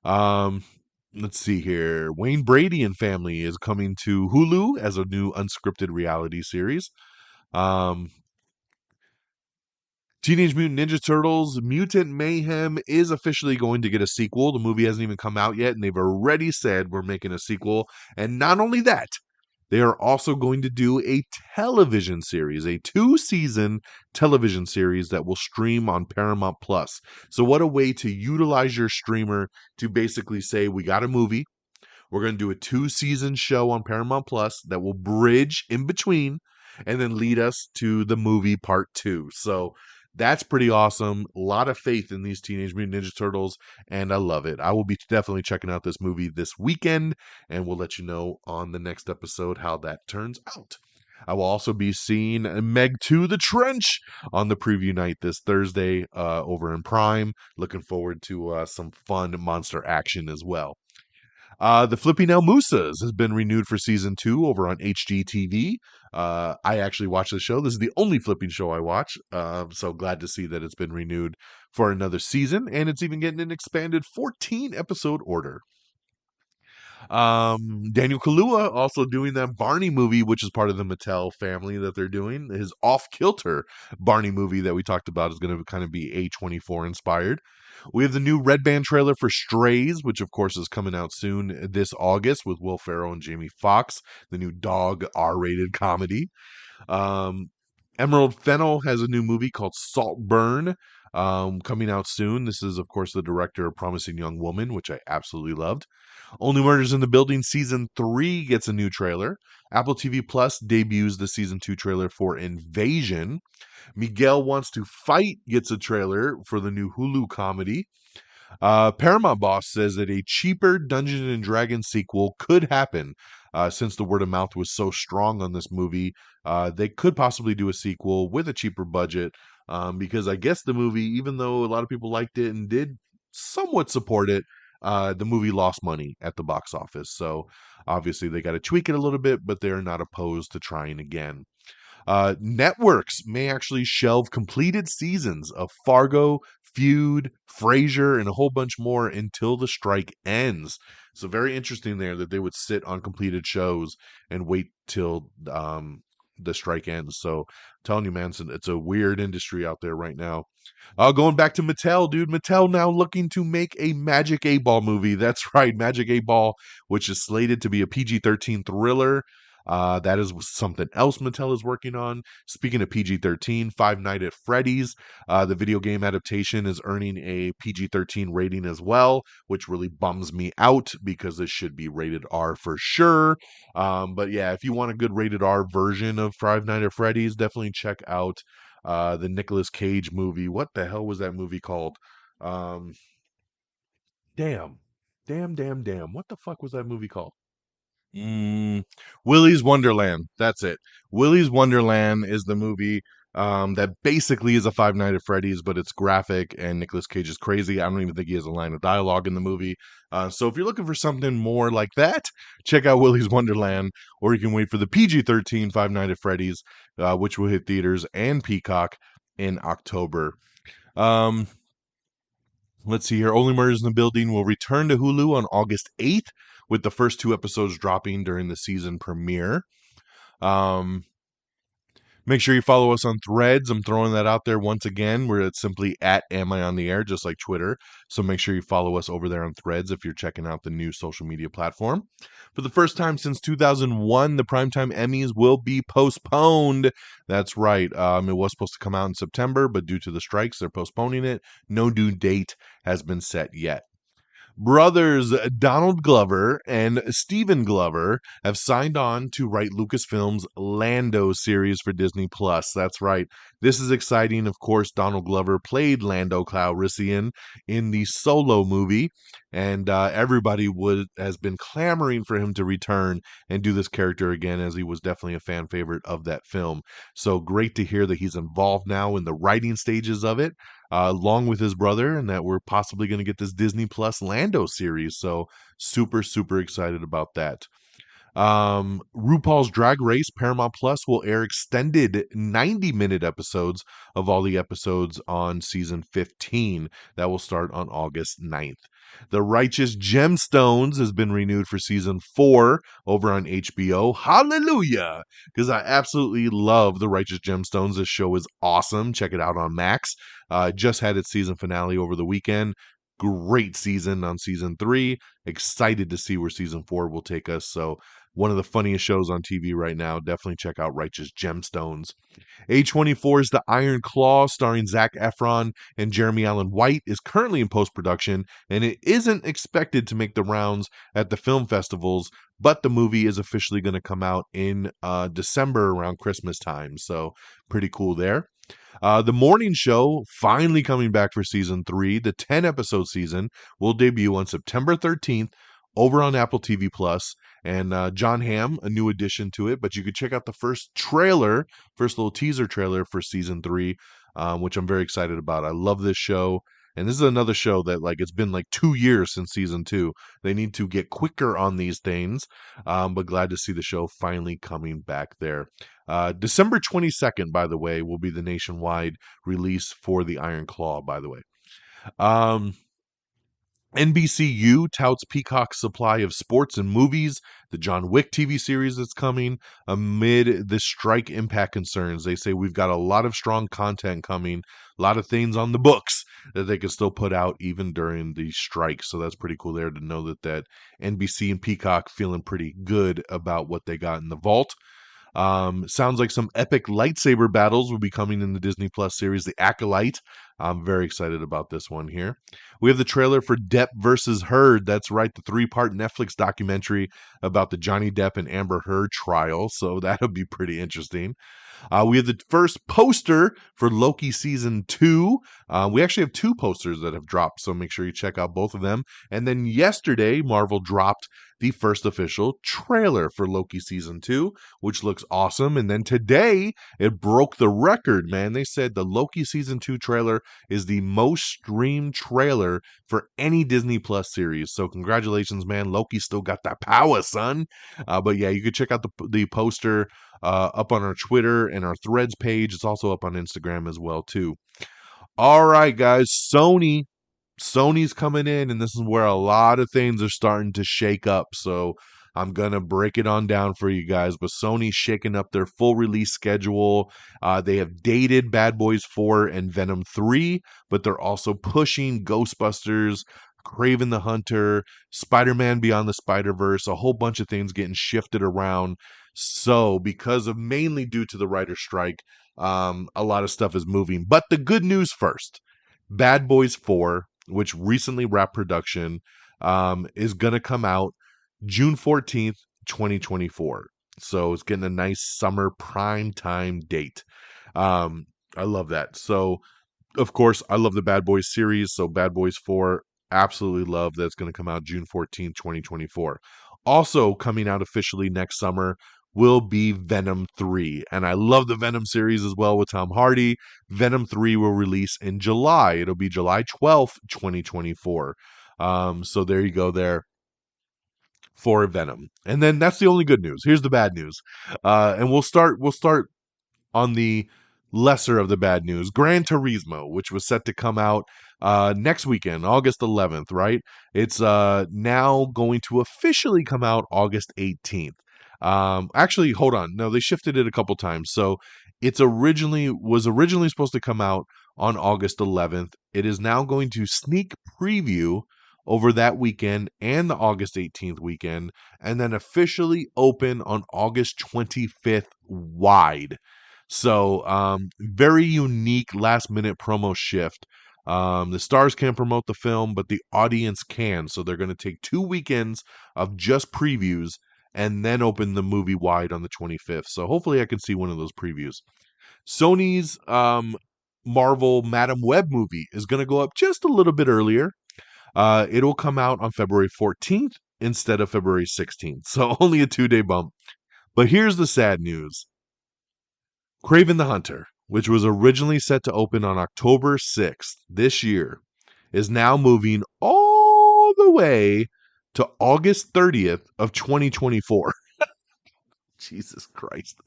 Let's see here. Wayne Brady and Family is coming to Hulu as a new unscripted reality series. Teenage Mutant Ninja Turtles Mutant Mayhem is officially going to get a sequel. The movie hasn't even come out yet, and they've already said we're making a sequel. And not only that, they are also going to do a television series, a 2-season television series that will stream on Paramount Plus. So what a way to utilize your streamer to basically say, we got a movie. We're going to do a 2-season show on Paramount Plus that will bridge in between and then lead us to the movie part 2. So that's pretty awesome. A lot of faith in these Teenage Mutant Ninja Turtles, and I love it. I will be definitely checking out this movie this weekend, and we'll let you know on the next episode how that turns out. I will also be seeing Meg 2 The Trench on the preview night this Thursday over in Prime. Looking forward to some fun monster action as well. The Flipping El Musas has been renewed for season 2 over on HGTV. I actually watch the show. This is the only flipping show I watch. So glad to see that it's been renewed for another season, and it's even getting an expanded 14-episode order. Daniel Kaluuya also doing that Barney movie, which is part of the Mattel family that they're doing. His Off Kilter Barney movie that we talked about is going to kind of be A24 inspired. We have the new Red Band trailer for Strays, which of course is coming out soon this August with Will Ferrell and Jamie Foxx, the new dog R-rated comedy. Emerald Fennell has a new movie called Saltburn coming out soon. This is, of course, the director of Promising Young Woman, which I absolutely loved. Only Murders in the Building Season 3 gets a new trailer. Apple TV Plus debuts the Season 2 trailer for Invasion. Miguel Wants to Fight gets a trailer for the new Hulu comedy. Paramount Boss says that a cheaper Dungeons and Dragons sequel could happen. Since the word of mouth was so strong on this movie, they could possibly do a sequel with a cheaper budget. Because I guess the movie, even though a lot of people liked it and did somewhat support it, the movie lost money at the box office. So obviously they got to tweak it a little bit, but they're not opposed to trying again. Networks may actually shelve completed seasons of Fargo, Feud, Frasier, and a whole bunch more until the strike ends. So very interesting there that they would sit on completed shows and wait till the strike ends. So I'm telling you, man, it's a weird industry out there right now. Going back to Mattel, dude. Mattel now looking to make a Magic 8-Ball movie. That's right, Magic 8-Ball, which is slated to be a PG-13 thriller. That is something else Mattel is working on. Speaking of PG-13, Five Nights at Freddy's, the video game adaptation is earning a PG-13 rating as well, which really bums me out because this should be rated R for sure. But yeah, if you want a good rated R version of Five Nights at Freddy's, definitely check out the Nicolas Cage movie. What the hell was that movie called? Um, damn. What the fuck was that movie called? Willy's Wonderland. That's it. Willy's Wonderland is the movie that basically is a Five Nights at Freddy's, but it's graphic and Nicolas Cage is crazy. I don't even think he has a line of dialogue in the movie. So if you're looking for something more like that, check out Willy's Wonderland, or you can wait for the PG-13 Five Nights at Freddy's, which will hit theaters and Peacock in October. Let's see here. Only Murders in the Building will return to Hulu on August 8th, with the first 2 episodes dropping during the season premiere. Make sure you follow us on Threads. I'm throwing that out there once again. We're at simply at Am I on the Air, just like Twitter. So make sure you follow us over there on Threads if you're checking out the new social media platform. For the first time since 2001, the Primetime Emmys will be postponed. That's right. It was supposed to come out in September, but due to the strikes, they're postponing it. No due date has been set yet. Brothers Donald Glover and Stephen Glover have signed on to write Lucasfilm's Lando series for Disney+. That's right. This is exciting. Of course, Donald Glover played Lando Calrissian in the Solo movie, and everybody has been clamoring for him to return and do this character again, as he was definitely a fan favorite of that film. So great to hear that he's involved now in the writing stages of it, along with his brother, and that we're possibly going to get this Disney Plus Lando series. So super, super excited about that. RuPaul's Drag Race Paramount Plus will air extended 90-minute episodes of all the episodes on season 15. That will start on August 9th. The Righteous Gemstones has been renewed for season 4 over on HBO. Hallelujah! Because I absolutely love The Righteous Gemstones. This show is awesome. Check it out on Max. Just had its season finale over the weekend. Great season on season 3. Excited to see where season 4 will take us. So one of the funniest shows on TV right now. Definitely check out Righteous Gemstones. A24's The Iron Claw, starring Zac Efron and Jeremy Allen White, is currently in post-production, and it isn't expected to make the rounds at the film festivals, but the movie is officially going to come out in December around Christmas time. So pretty cool there. The Morning Show finally coming back for season 3. The 10-episode season will debut on September 13th over on Apple TV Plus. And John Hamm, a new addition to it. But you could check out the first little teaser trailer for season 3, which I'm very excited about. I love this show. And this is another show that, it's been 2 years since season 2. They need to get quicker on these things. But glad to see the show finally coming back there. December 22nd, by the way, will be the nationwide release for the Iron Claw, by the way. NBCU touts Peacock's supply of sports and movies, the John Wick TV series that's coming, amid the strike impact concerns. They say we've got a lot of strong content coming, a lot of things on the books that they can still put out even during the strike. So that's pretty cool there to know that NBC and Peacock feeling pretty good about what they got in the vault. Sounds like some epic lightsaber battles will be coming in the Disney Plus series, The Acolyte. I'm very excited about this one here. We have the trailer for Depp vs. Heard. That's right, the 3-part Netflix documentary about the Johnny Depp and Amber Heard trial. So that'll be pretty interesting. We have the first poster for Loki Season 2. We actually have 2 posters that have dropped, so make sure you check out both of them. And then yesterday, Marvel dropped the first official trailer for Loki Season 2, which looks awesome. And then today, it broke the record, man. They said the Loki Season 2 trailer is the most streamed trailer for any Disney Plus series. So congratulations, man. Loki still got that power, son. But yeah, you can check out the poster up on our Twitter and our Threads page. It's also up on Instagram as well, too. All right, guys. Sony's coming in, and this is where a lot of things are starting to shake up. So I'm going to break it on down for you guys. But Sony's shaking up their full release schedule. They have dated Bad Boys 4 and Venom 3, but they're also pushing Ghostbusters, Kraven the Hunter, Spider-Man Beyond the Spider-Verse, a whole bunch of things getting shifted around. So mainly due to the writer's strike, a lot of stuff is moving. But the good news first, Bad Boys 4, which recently wrapped production, is going to come out June 14th, 2024. So it's getting a nice summer prime time date. I love that. So, of course, I love the Bad Boys series. So Bad Boys 4, absolutely love that's going to come out June 14th, 2024. Also coming out officially next summer will be Venom 3. And I love the Venom series as well with Tom Hardy. Venom 3 will release in July. It'll be July 12th, 2024. So there you go there for Venom. And then that's the only good news. Here's the bad news. And we'll start on the lesser of the bad news. Gran Turismo, which was set to come out next weekend, August 11th, right? It's now going to officially come out August 18th. Actually, hold on. No, they shifted it a couple times. So was originally supposed to come out on August 11th. It is now going to sneak preview over that weekend and the August 18th weekend, and then officially open on August 25th wide. So, very unique last-minute promo shift. The stars can't promote the film, but the audience can. So they're going to take 2 weekends of just previews and then open the movie wide on the 25th. So hopefully I can see one of those previews. Sony's Marvel Madam Web movie is going to go up just a little bit earlier. It'll come out on February 14th instead of February 16th. So only a 2-day bump. But here's the sad news. Kraven the Hunter, which was originally set to open on October 6th this year, is now moving all the way to August 30th of 2024. Jesus Christ.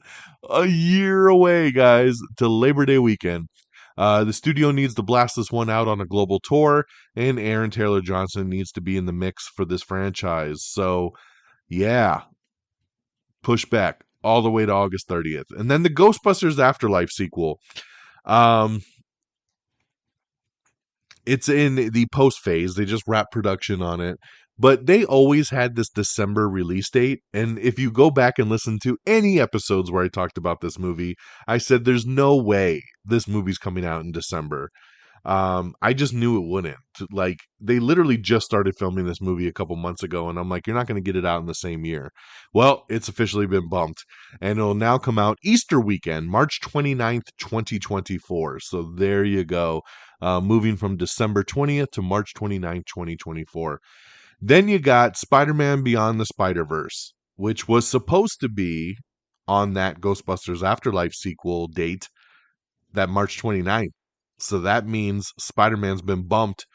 A year away, guys, to Labor Day weekend. The studio needs to blast this one out on a global tour, and Aaron Taylor Johnson needs to be in the mix for this franchise. So, yeah, push back all the way to August 30th. And then the Ghostbusters Afterlife sequel. It's in the post phase. They just wrapped production on it. But they always had this December release date. And if you go back and listen to any episodes where I talked about this movie, I said there's no way this movie's coming out in December. I just knew it wouldn't. Like, they literally just started filming this movie a couple months ago, and I'm like, you're not going to get it out in the same year. Well, it's officially been bumped, and it'll now come out Easter weekend, March 29th, 2024. So there you go. Moving from December 20th to March 29th, 2024. Then you got Spider-Man Beyond the Spider-Verse, which was supposed to be on that Ghostbusters Afterlife sequel date, that March 29th. So that means Spider-Man's been bumped.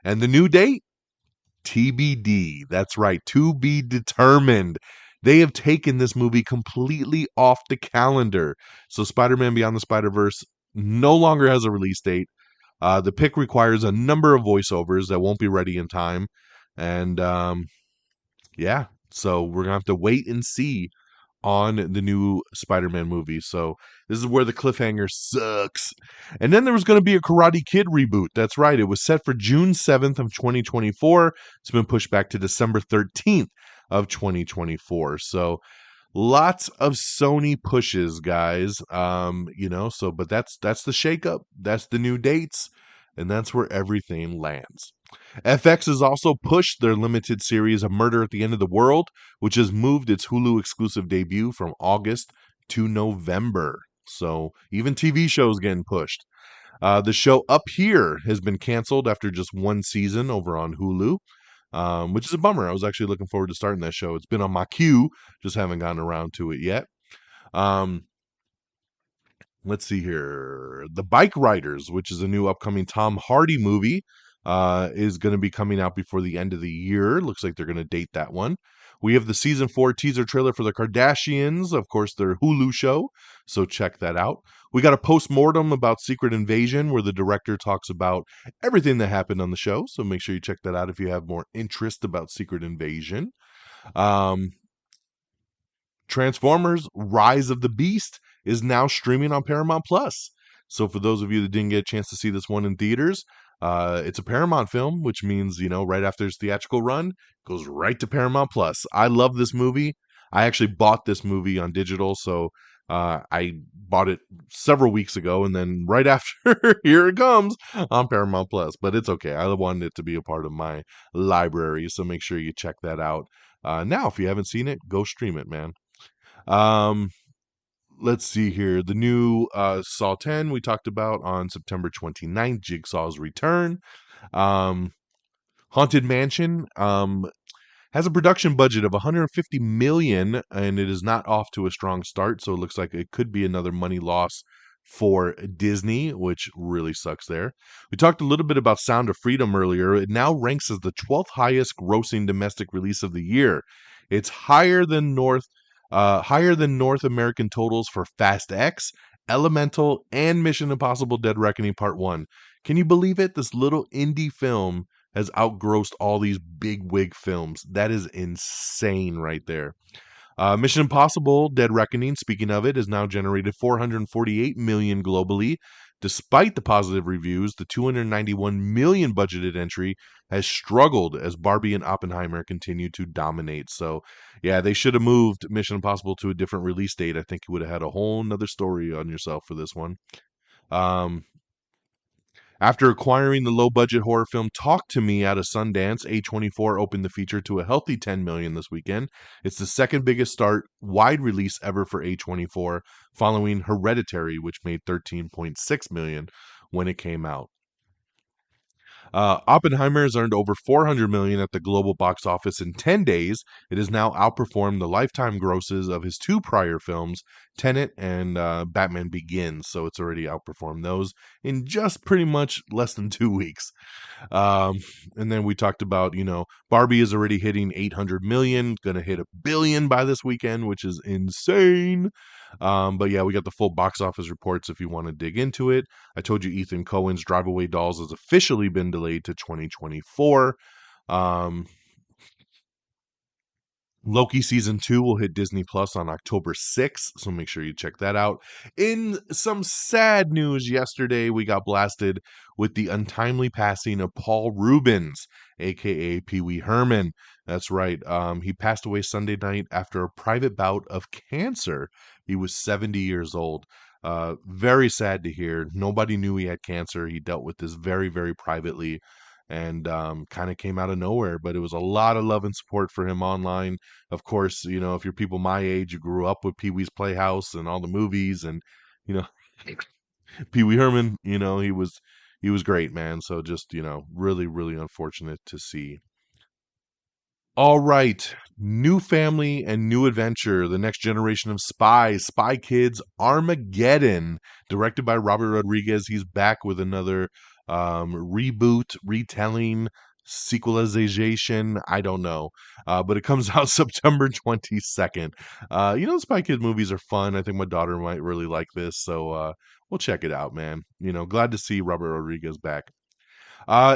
And the new date? TBD. That's right. To be determined. They have taken this movie completely off the calendar. So Spider-Man Beyond the Spider-Verse no longer has a release date. The pick requires a number of voiceovers that won't be ready in time. And yeah, so we're going to have to wait and see on the new Spider-Man movie. So this is where the cliffhanger sucks. And then there was going to be a Karate Kid reboot. That's right. It was set for June 7th of 2024. It's been pushed back to December 13th of 2024. So lots of Sony pushes, guys. But that's the shakeup. That's the new dates. And that's where everything lands. FX has also pushed their limited series of Murder at the End of the World, which has moved its Hulu exclusive debut from August to November. So even TV shows getting pushed. The show Up Here has been canceled after just one season over on Hulu, which is a bummer. I was actually looking forward to starting that show. It's been on my queue, just haven't gotten around to it yet. Um, let's see here. The Bike Riders, which is a new upcoming Tom Hardy movie, is going to be coming out before the end of the year. Looks like they're going to date that one. We have the season 4 teaser trailer for the Kardashians, of course, their Hulu show. So check that out. We got a post-mortem about Secret Invasion where the director talks about everything that happened on the show. So make sure you check that out if you have more interest about Secret Invasion. Transformers Rise of the Beast is now streaming on Paramount Plus. So for those of you that didn't get a chance to see this one in theaters, it's a Paramount film, which means, right after its theatrical run, it goes right to Paramount Plus. I love this movie. I actually bought this movie on digital, so I bought it several weeks ago, and then right after, here it comes on Paramount Plus. But it's okay. I wanted it to be a part of my library, so make sure you check that out. Now, if you haven't seen it, go stream it, man. Let's see here. The new Saw 10 we talked about on September 29th, Jigsaw's Return. Haunted Mansion has a production budget of $150 million, and it is not off to a strong start, so it looks like it could be another money loss for Disney, which really sucks there. We talked a little bit about Sound of Freedom earlier. It now ranks as the 12th highest grossing domestic release of the year. It's higher than North American totals for Fast X, Elemental, and Mission Impossible Dead Reckoning Part 1. Can you believe it? This little indie film has outgrossed all these big wig films. That is insane right there. Mission Impossible Dead Reckoning, speaking of it, has now generated $448 million globally. Despite the positive reviews, the $291 million budgeted entry has struggled as Barbie and Oppenheimer continue to dominate. So, yeah, they should have moved Mission Impossible to a different release date. I think you would have had a whole nother story on yourself for this one. After acquiring the low-budget horror film Talk to Me out of Sundance, A24 opened the feature to a healthy $10 million this weekend. It's the second biggest start wide release ever for A24, following Hereditary, which made $13.6 million when it came out. Oppenheimer has earned over $400 million at the global box office in 10 days. It has now outperformed the lifetime grosses of his two prior films, Tenet and Batman Begins. So it's already outperformed those in just pretty much less than 2 weeks. And then we talked about, Barbie is already hitting 800 million, going to hit $1 billion by this weekend, which is insane. But yeah, we got the full box office reports if you want to dig into it. I told you Ethan Coen's Drive Away Dolls has officially been delayed to 2024. Loki Season 2 will hit Disney Plus on October 6th, so make sure you check that out. In some sad news yesterday, we got blasted with the untimely passing of Paul Reubens, a.k.a. Pee Wee Herman. That's right. He passed away Sunday night after a private bout of cancer. He was 70 years old. Very sad to hear. Nobody knew he had cancer. He dealt with this very, very privately, and kind of came out of nowhere. But it was a lot of love and support for him online. Of course, if you're people my age, you grew up with Pee Wee's Playhouse and all the movies, and Pee Wee Herman, he was great, man. So just really, really unfortunate to see. All right, new family and new adventure. The next generation of spies, Spy Kids Armageddon, directed by Robert Rodriguez. He's back with another reboot, retelling, sequelization. I don't know, but it comes out September 22nd. Spy Kids movies are fun. I think my daughter might really like this, so we'll check it out, man. Glad to see Robert Rodriguez back.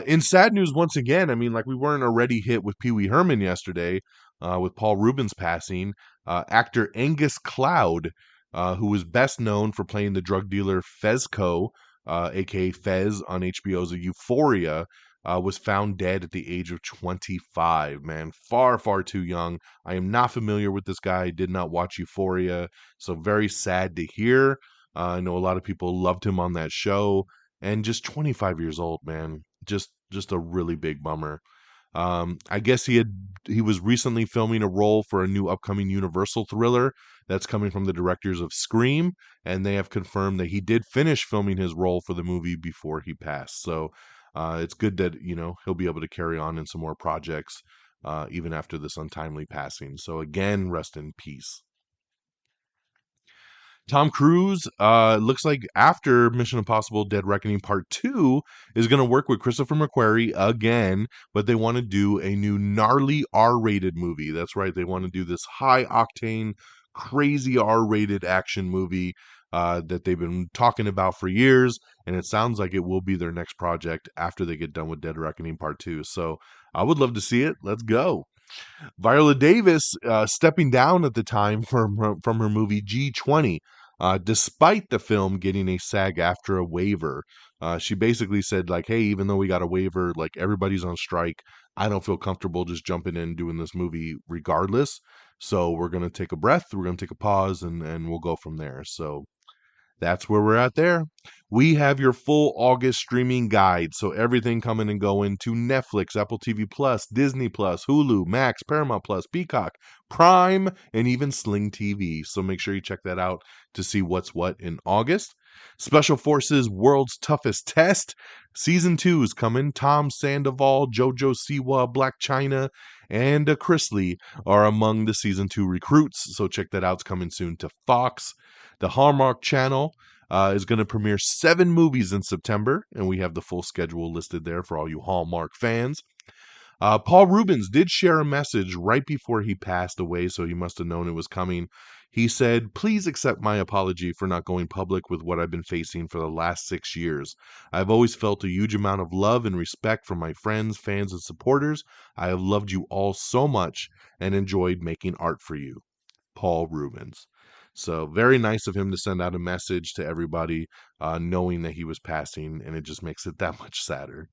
In sad news, once again, we weren't already hit with Pee Wee Herman yesterday, with Paul Reubens passing. Actor Angus Cloud, who was best known for playing the drug dealer Fezco, aka Fez on HBO's Euphoria, was found dead at the age of 25. Man, far, far too young. I am not familiar with this guy. I did not watch Euphoria, so very sad to hear. I know a lot of people loved him on that show, and just 25 years old, man. Just a really big bummer. I guess he was recently filming a role for a new upcoming Universal thriller That's coming from the directors of Scream, and they have confirmed that he did finish filming his role for the movie before he passed. So it's good that, he'll be able to carry on in some more projects even after this untimely passing. So again, rest in peace. Tom Cruise looks like after Mission Impossible Dead Reckoning Part 2 is going to work with Christopher McQuarrie again, but they want to do a new gnarly R-rated movie. That's right, they want to do this high-octane, crazy R-rated action movie that they've been talking about for years, and it sounds like it will be their next project after they get done with Dead Reckoning Part 2. So I would love to see it. Let's go. Viola Davis stepping down at the time from her movie G20, despite the film getting a SAG-AFTRA waiver. She basically said, like, hey, even though we got a waiver, like, everybody's on strike, I don't feel comfortable just jumping in and doing this movie regardless. So we're going to take a breath, we're going to take a pause, and we'll go from there. So that's where we're at there. We have your full August streaming guide. So everything coming and going to Netflix, Apple TV Plus, Disney Plus, Hulu, Max, Paramount Plus, Peacock, Prime, and even Sling TV. So make sure you check that out to see what's what in August. Special Forces World's Toughest Test. Season 2 is coming. Tom Sandoval, Jojo Siwa, Black China, and Chris Lee are among the Season 2 recruits. So check that out. It's coming soon to Fox. The Hallmark Channel is going to premiere 7 movies in September, and we have the full schedule listed there for all you Hallmark fans. Paul Rubens did share a message right before he passed away, so he must have known it was coming. He said, "Please accept my apology for not going public with what I've been facing for the last 6 years. I've always felt a huge amount of love and respect from my friends, fans, and supporters. I have loved you all so much and enjoyed making art for you." Paul Rubens. So very nice of him to send out a message to everybody, knowing that he was passing, and it just makes it that much sadder.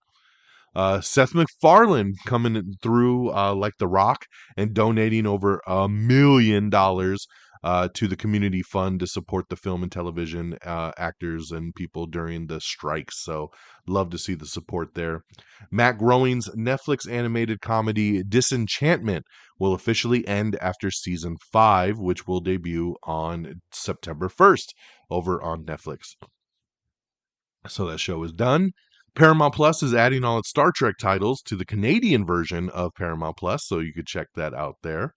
Seth MacFarlane coming through like The Rock and donating over $1 million to the community fund to support the film and television actors and people during the strikes. So love to see the support there. Matt Groening's Netflix animated comedy Disenchantment will officially end after season 5, which will debut on September 1st over on Netflix. So that show is done. Paramount Plus is adding all its Star Trek titles to the Canadian version of Paramount Plus, so you could check that out there.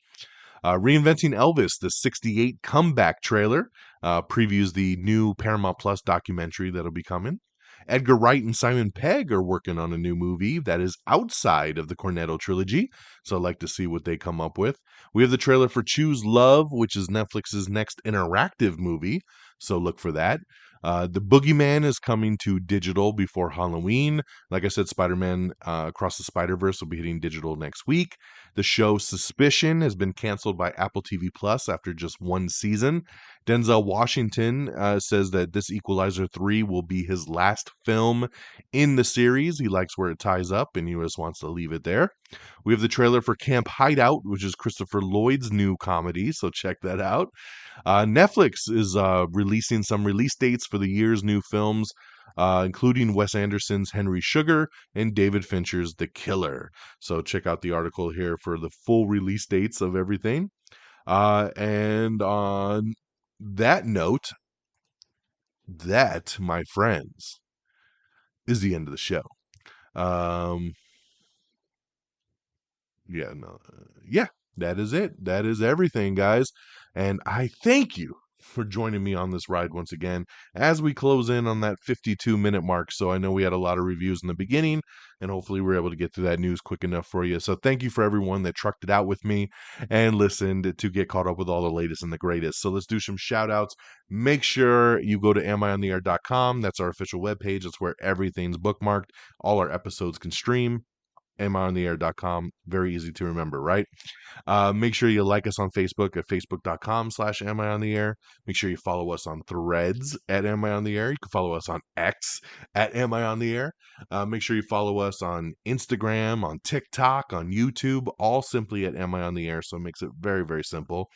Reinventing Elvis, the 68 comeback trailer, previews the new Paramount Plus documentary that'll be coming. Edgar Wright and Simon Pegg are working on a new movie that is outside of the Cornetto trilogy, so I'd like to see what they come up with. We have the trailer for Choose Love, which is Netflix's next interactive movie, so look for that. The Boogeyman is coming to digital before Halloween. Like I said, Spider-Man Across the Spider-Verse will be hitting digital next week. The show Suspicion has been canceled by Apple TV Plus after just 1 season. Denzel Washington says that this Equalizer 3 will be his last film in the series. He likes where it ties up, and he just wants to leave it there. We have the trailer for Camp Hideout, which is Christopher Lloyd's new comedy, so check that out. Netflix is releasing some release dates for the year's new films, including Wes Anderson's Henry Sugar and David Fincher's The Killer. So check out the article here for the full release dates of everything. And on that note, that, my friends, is the end of the show. Yeah, that is it. That is everything, guys. And I thank you for joining me on this ride once again as we close in on that 52-minute mark. So I know we had a lot of reviews in the beginning, and hopefully we're able to get through that news quick enough for you. So thank you for everyone that trucked it out with me and listened to get caught up with all the latest and the greatest. So let's do some shout outs. Make sure you go to amiontheair.com. That's our official webpage. That's where everything's bookmarked. All our episodes can stream. amiontheair.com. Very easy to remember, right? Make sure you like us on Facebook at facebook.com/amiontheair. Make sure you follow us on Threads at amiontheair. You can follow us on X at amiontheair. Make sure you follow us on Instagram, on TikTok, on YouTube, all simply at amiontheair. So it makes it very, very simple.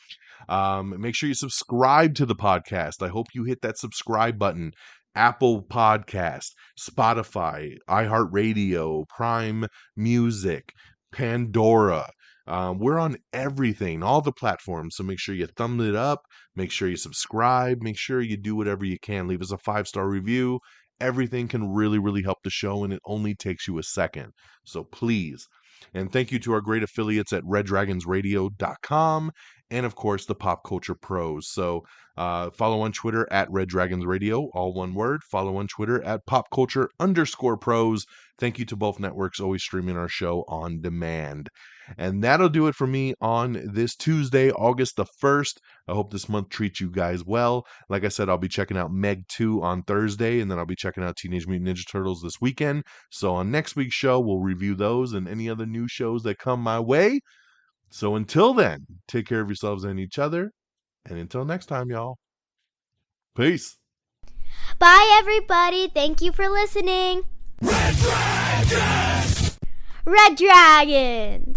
Make sure you subscribe to the podcast. I hope you hit that subscribe button. Apple Podcast, Spotify, iHeartRadio, Prime Music, Pandora, We're on everything, all the platforms. So make sure you thumb it up, make sure you subscribe, make sure you do whatever you can. Leave us a 5-star review. Everything can really, really help the show, and it only takes you a second. So please. And thank you to our great affiliates at reddragonsradio.com and, of course, the Pop Culture Pros. So follow on Twitter at Red Dragons Radio, all one word. Follow on Twitter at popculture_pros. Thank you to both networks always streaming our show on demand. And that'll do it for me on this Tuesday, August the 1st. I hope this month treats you guys well. Like I said, I'll be checking out Meg 2 on Thursday, and then I'll be checking out Teenage Mutant Ninja Turtles this weekend. So on next week's show, we'll review those and any other new shows that come my way. So until then, take care of yourselves and each other. And until next time, y'all. Peace. Bye, everybody. Thank you for listening. Red Dragons! Red Dragons!